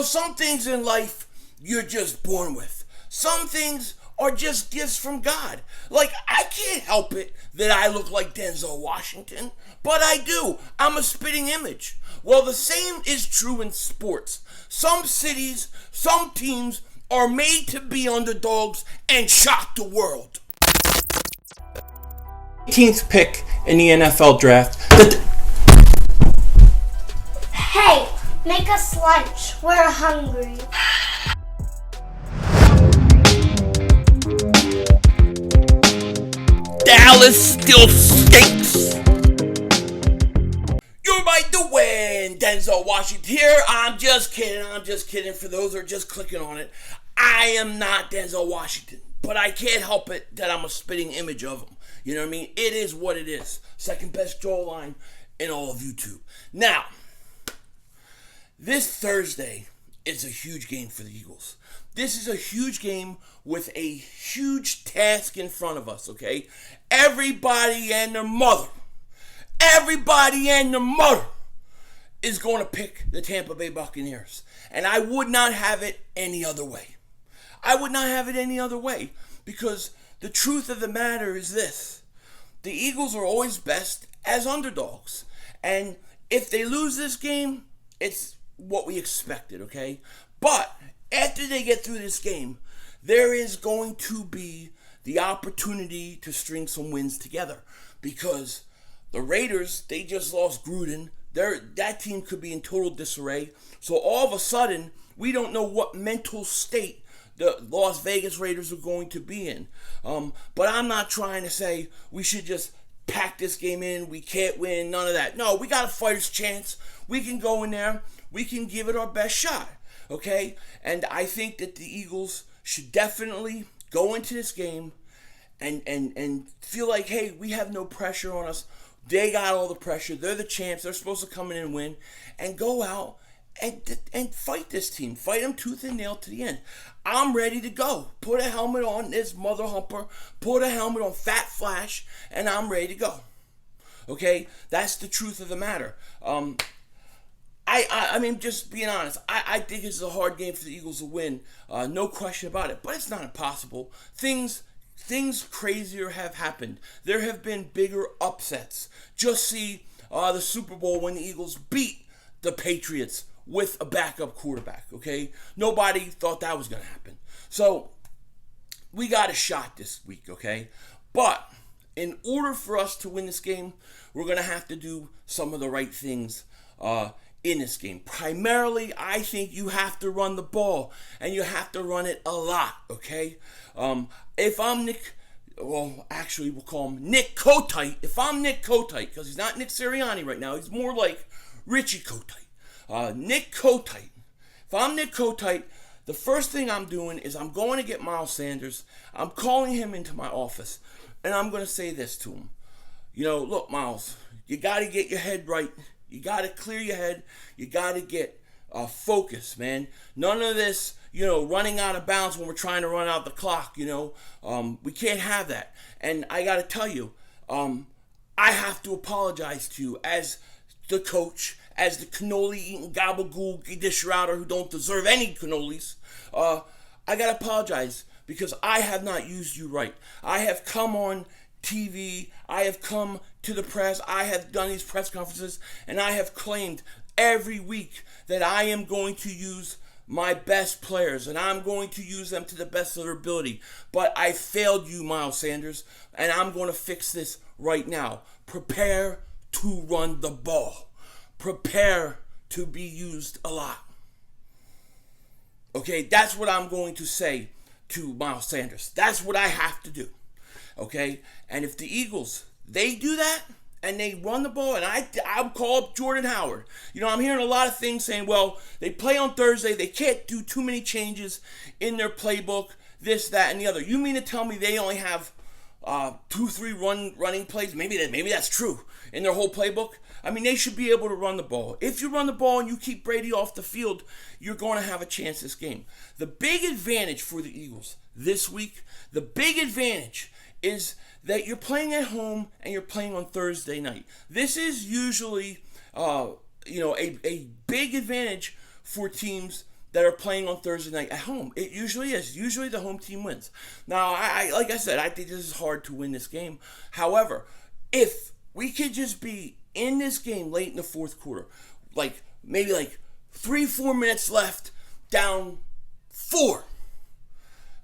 some things in life you're just born with. Some things are just gifts from God. Like, I can't help it that I look like Denzel Washington, but I do. I'm a spitting image. Well, the same is true in sports. Some cities, some teams are made to be underdogs and shock the world. 18th pick in the NFL draft. Hey, make us lunch. We're hungry. Dallas still stinks. You're right to win, Denzel Washington here. I'm just kidding. For those who are just clicking on it, I am not Denzel Washington, but I can't help it that I'm a spitting image of him. You know what I mean? It is what it is. Second best jawline in all of YouTube. Now, this Thursday is a huge game for the Eagles. This is a huge game with a huge task in front of us, okay? Everybody and their mother is going to pick the Tampa Bay Buccaneers. And I would not have it any other way. Because the truth of the matter is this. The Eagles are always best as underdogs. And if they lose this game, it's what we expected, okay? But after they get through this game, there is going to be the opportunity to string some wins together. Because the Raiders, they just lost Gruden. That team could be in total disarray. So all of a sudden, we don't know what mental state the Las Vegas Raiders are going to be in. But I'm not trying to say we should just pack this game in. We can't win, none of that. No, we got a fighter's chance. We can go in there. We can give it our best shot. Okay? And I think that the Eagles should definitely go into this game and feel like, hey, we have no pressure on us. They got all the pressure. They're the champs. They're supposed to come in and win. And go out and fight this team. Fight them tooth and nail to the end. I'm ready to go. Put a helmet on this mother humper. Put a helmet on Fat Flash. And I'm ready to go. Okay? That's the truth of the matter. I mean, just being honest, I think this is a hard game for the Eagles to win. No question about it. But it's not impossible. Things crazier have happened. There have been bigger upsets. Just see the Super Bowl when the Eagles beat the Patriots with a backup quarterback, okay? Nobody thought that was going to happen. So, we got a shot this week, okay? But in order for us to win this game, we're going to have to do some of the right things in this game. Primarily, I think you have to run the ball, and you have to run it a lot, okay? If I'm we'll call him Nick Kotite. If I'm Nick Kotite, because he's not Nick Sirianni right now, he's more like Richie Kotite. Nick Kotite. If I'm Nick Kotite, the first thing I'm doing is I'm going to get Miles Sanders. I'm calling him into my office, and I'm going to say this to him. Look, Miles, you got to get your head right. You got to clear your head. You got to get focused, man. None of this, running out of bounds when we're trying to run out the clock, we can't have that. And I got to tell you, I have to apologize to you as the coach, as the cannoli-eating gabagool dish router who don't deserve any cannolis. I got to apologize because I have not used you right. I have come on TV, I have come to the press, I have done these press conferences, and I have claimed every week that I am going to use my best players, and I'm going to use them to the best of their ability. But I failed you, Miles Sanders, and I'm going to fix this right now. Prepare to run the ball. Prepare to be used a lot. Okay, that's what I'm going to say to Miles Sanders. That's what I have to do. Okay, and if the Eagles, they do that, and they run the ball, and I'll call up Jordan Howard. I'm hearing a lot of things saying, well, they play on Thursday, they can't do too many changes in their playbook, this, that, and the other. You mean to tell me they only have 2-3 running plays? Maybe that's true in their whole playbook. I mean, they should be able to run the ball. If you run the ball and you keep Brady off the field, you're going to have a chance this game. The big advantage for the Eagles this week, the big advantage is that you're playing at home and you're playing on Thursday night. This is usually, a big advantage for teams that are playing on Thursday night at home. It usually is. Usually the home team wins. Now, I like I said, I think this is hard to win this game. However, if we could just be in this game late in the fourth quarter, like maybe like 3-4 minutes left, down 4,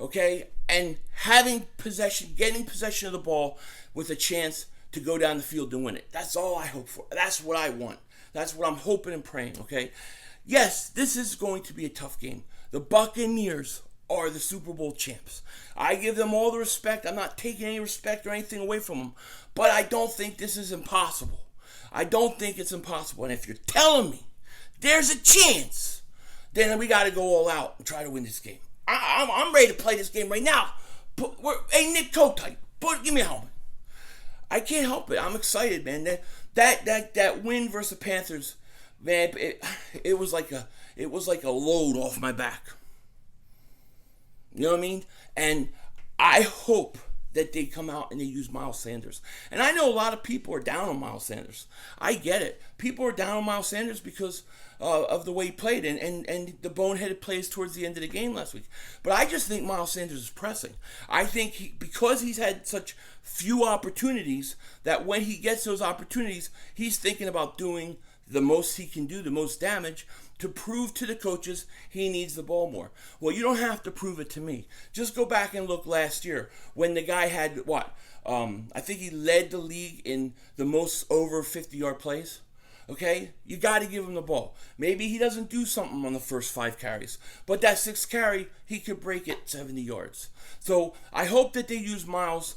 okay, and having possession, getting possession of the ball with a chance to go down the field and win it. That's all I hope for. That's what I want. That's what I'm hoping and praying, okay? Yes, this is going to be a tough game. The Buccaneers are the Super Bowl champs. I give them all the respect. I'm not taking any respect or anything away from them. But I don't think this is impossible. I don't think it's impossible. And if you're telling me there's a chance, then we got to go all out and try to win this game. I'm ready to play this game right now. Hey, Nick Kotite, give me a helmet. I can't help it. I'm excited, man. That win versus the Panthers, man, it was like a load off my back. You know what I mean? And I hope that they come out and they use Miles Sanders. And I know a lot of people are down on Miles Sanders. I get it. People are down on Miles Sanders because of the way he played and the boneheaded plays towards the end of the game last week. But I just think Miles Sanders is pressing. I think because he's had such few opportunities, that when he gets those opportunities, he's thinking about doing the most he can do, the most damage, to prove to the coaches he needs the ball more. Well, you don't have to prove it to me. Just go back and look last year when the guy had I think he led the league in the most over 50-yard plays. Okay? You got to give him the ball. Maybe he doesn't do something on the first 5 carries, but that 6th carry, he could break it 70 yards. So I hope that they use Miles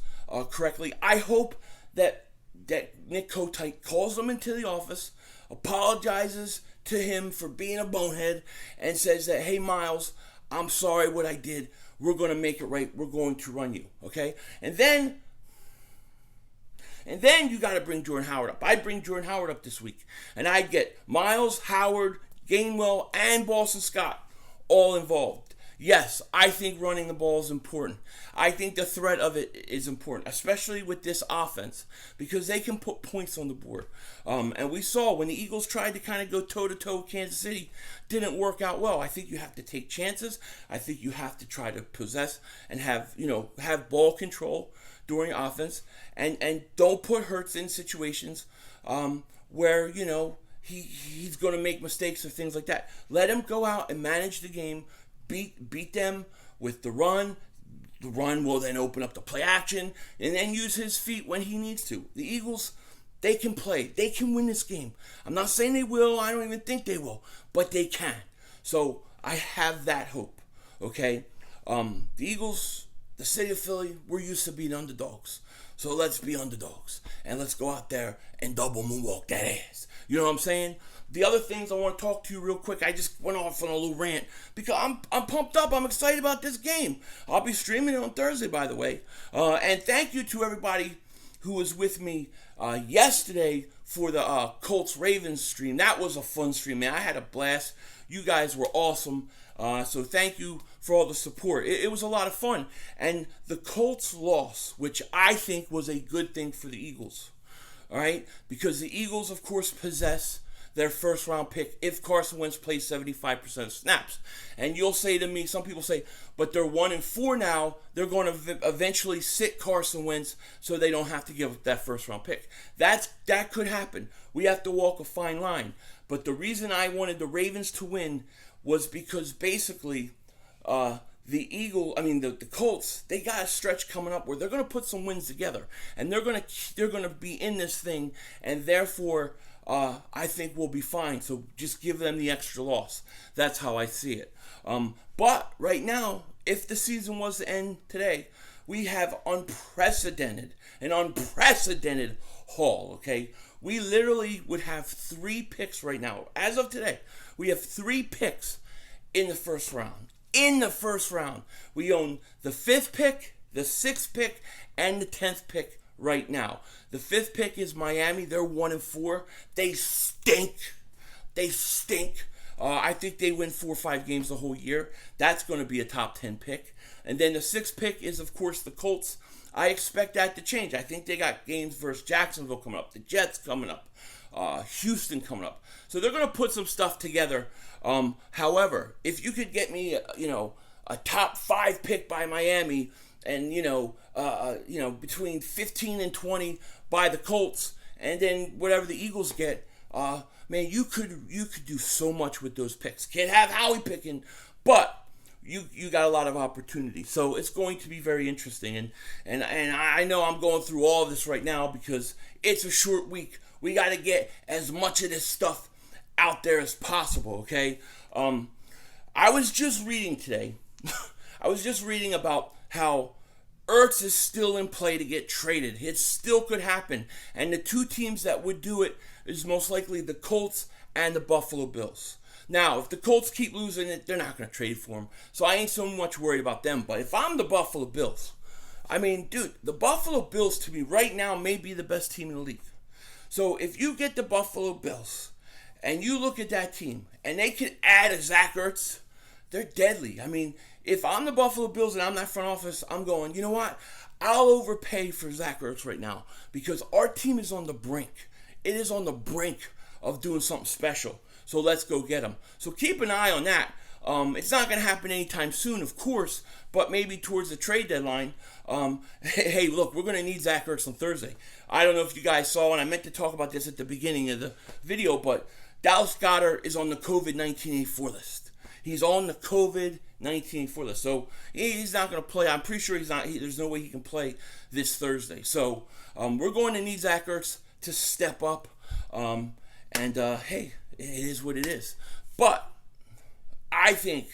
correctly. I hope that Nick Kotite calls them into the office, apologizes to him for being a bonehead, and says that, hey, Miles, I'm sorry what I did. We're going to make it right. We're going to run you, okay? And then you got to bring Jordan Howard up. I'd bring Jordan Howard up this week, and I'd get Miles, Howard, Gainwell, and Boston Scott all involved. Yes, I think running the ball is important. I think the threat of it is important, especially with this offense, because they can put points on the board. And we saw when the Eagles tried to kind of go toe-to-toe with Kansas City, didn't work out well. I think you have to take chances. I think you have to try to possess and have ball control during offense, and don't put Ertz in situations where he's going to make mistakes or things like that. Let him go out and manage the game. Beat them with the run. The run will then open up the play action, and then use his feet when he needs to. The Eagles, they can play. They can win this game. I'm not saying they will. I don't even think they will, but they can. So I have that hope. Okay, the Eagles, the city of Philly, we're used to being underdogs. So let's be underdogs, and let's go out there and double moonwalk that ass. You know what I'm saying? The other things I want to talk to you real quick, I just went off on a little rant because I'm pumped up. I'm excited about this game. I'll be streaming it on Thursday, by the way. And thank you to everybody who was with me yesterday for the Colts-Ravens stream. That was a fun stream, man. I had a blast. You guys were awesome. So thank you for all the support. It was a lot of fun. And the Colts loss, which I think was a good thing for the Eagles. All right? Because the Eagles, of course, possess their first round pick if Carson Wentz plays 75% of snaps. And you'll say to me, some people say, but they're 1-4 now. They're going to eventually sit Carson Wentz so they don't have to give up that first round pick. That could happen. We have to walk a fine line. But the reason I wanted the Ravens to win was because basically the Colts, they got a stretch coming up where they're going to put some wins together, and they're going to be in this thing, and therefore I think we'll be fine. So just give them the extra loss. That's how I see it. But right now, if the season was to end today, we have an unprecedented haul, okay? We literally would have 3 picks right now. As of today, we have 3 picks in the first round. In the first round, we own the 5th pick, the 6th pick, and the 10th pick right now. The 5th pick is Miami. They're 1-4. They stink. I think they win 4 or 5 games the whole year. That's going to be a top 10 pick. And then the 6th pick is, of course, the Colts. I expect that to change. I think they got games versus Jacksonville coming up, the Jets coming up, Houston coming up. So they're going to put some stuff together However, if you could get me, a top 5 pick by Miami, and between 15 and 20 by the Colts, and then whatever the Eagles get, man, you could do so much with those picks. Can't have Howie picking, but you got a lot of opportunity. So it's going to be very interesting. And I know I'm going through all of this right now because it's a short week. We got to get as much of this stuff out there as possible, okay? I was just reading today. I was just reading about how Ertz is still in play to get traded. It still could happen. And the 2 teams that would do it is most likely the Colts and the Buffalo Bills. Now, if the Colts keep losing it, they're not going to trade for him. So I ain't so much worried about them. But if I'm the Buffalo Bills, I mean, dude, the Buffalo Bills to me right now may be the best team in the league. So if you get the Buffalo Bills and you look at that team and they can add a Zach Ertz, they're deadly. I mean, if I'm the Buffalo Bills and I'm that front office, I'm going, you know what? I'll overpay for Zach Ertz right now because our team is on the brink. It is on the brink of doing something special. So let's go get him. So keep an eye on that. It's not going to happen anytime soon, of course, but maybe towards the trade deadline. Hey, look, we're going to need Zach Ertz on Thursday. I don't know if you guys saw, and I meant to talk about this at the beginning of the video, but Dallas Goedert is on the COVID-19 84 list. He's on the COVID-19 84 list. So he's not going to play. I'm pretty sure he's not. There's no way he can play this Thursday. So we're going to need Zach Ertz to step up. Hey, it is what it is. But I think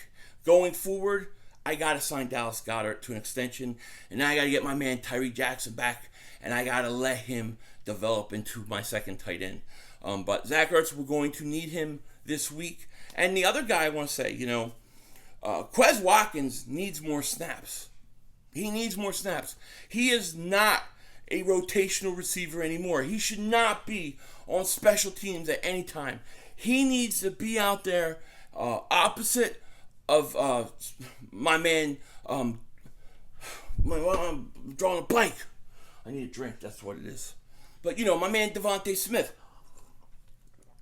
going forward, I got to sign Dallas Goedert to an extension. And now I got to get my man Tyree Jackson back. And I got to let him develop into my second tight end. But Zach Ertz, we're going to need him this week. And the other guy I want to say, Quez Watkins needs more snaps. He needs more snaps. He is not a rotational receiver anymore. He should not be on special teams at any time. He needs to be out there opposite of my man. I'm drawing a blank. I need a drink. That's what it is. But, my man Devontae Smith.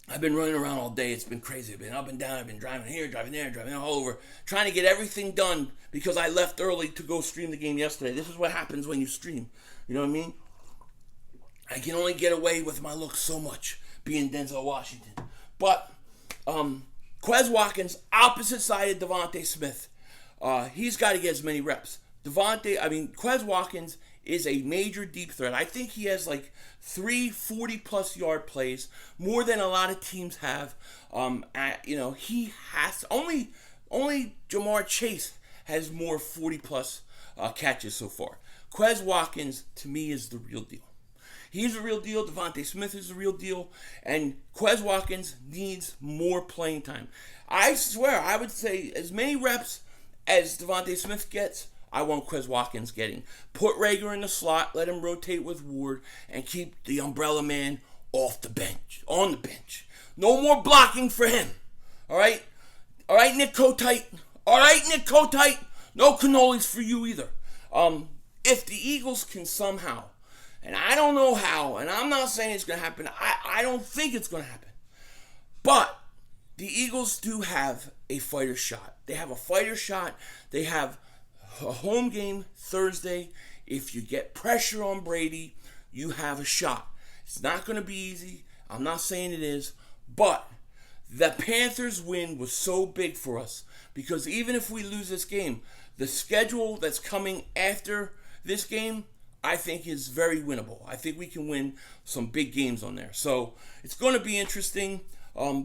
I've been running around all day. It's been crazy. I've been up and down. I've been driving here, driving there, driving all over, trying to get everything done because I left early to go stream the game yesterday. This is what happens when you stream. You know what I mean? I can only get away with my looks so much being Denzel Washington. But Quez Watkins, opposite side of Devontae Smith, he's got to get as many reps. Quez Watkins is a major deep threat. I think he has like 3 40-plus yard plays, more than a lot of teams have. He has only Jamar Chase has more 40-plus catches so far. Quez Watkins, to me, is the real deal. He's the real deal. Devontae Smith is the real deal. And Quez Watkins needs more playing time. I swear, I would say as many reps as Devontae Smith gets, I want Quez Watkins getting. Put Rager in the slot, let him rotate with Ward, and keep the umbrella man on the bench. No more blocking for him. All right, Nick Kotite. No cannolis for you either. If the Eagles can somehow, and I don't know how, and I'm not saying it's going to happen. I don't think it's going to happen. But the Eagles do have a fighter shot. They have a fighter shot. They have a home game Thursday. If you get pressure on Brady, you have a shot. It's not going to be easy. I'm not saying it is. But the Panthers win was so big for us because even if we lose this game, the schedule that's coming after this game, I think is very winnable. I think we can win some big games on there. So it's going to be interesting.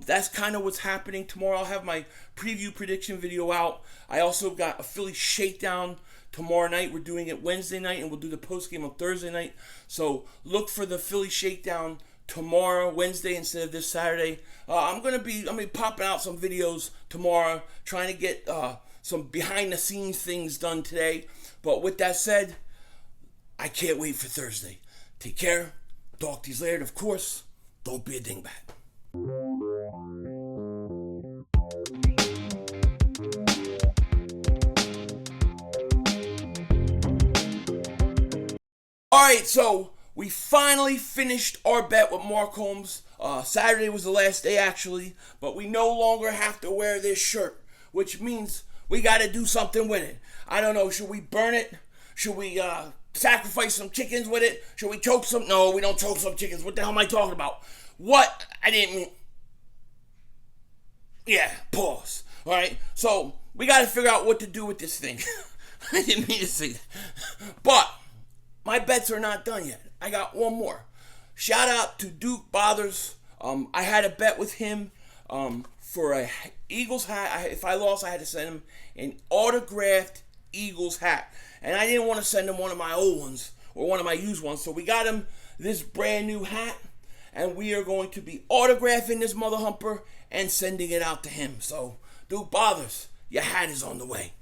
That's kind of what's happening tomorrow. I'll have my preview prediction video out. I also got a Philly shakedown tomorrow night. We're doing it Wednesday night, and we'll do the post game on Thursday night. So look for the Philly shakedown tomorrow, Wednesday instead of this Saturday. I'm gonna be popping out some videos tomorrow, trying to get some behind the scenes things done today. But with that said, I can't wait for Thursday. Take care. Talk to you later. Of course, don't be a dingbat. Alright, so we finally finished our bet with Mark Holmes. Saturday was the last day, actually, but we no longer have to wear this shirt, which means we got to do something with it. I don't know, should we burn it? Should we sacrifice some chickens with it? Should we choke some? No, we don't choke some chickens. What the hell am I talking about? What? I didn't mean... Yeah, pause. All right, so we got to figure out what to do with this thing. I didn't mean to say that. But my bets are not done yet. I got one more. Shout out to Duke Bothers. I had a bet with him for a Eagles hat. If I lost, I had to send him an autographed Eagles hat. And I didn't want to send him one of my old ones or one of my used ones. So we got him this brand new hat. And we are going to be autographing this mother humper and sending it out to him. So, Duke Bothers, your hat is on the way.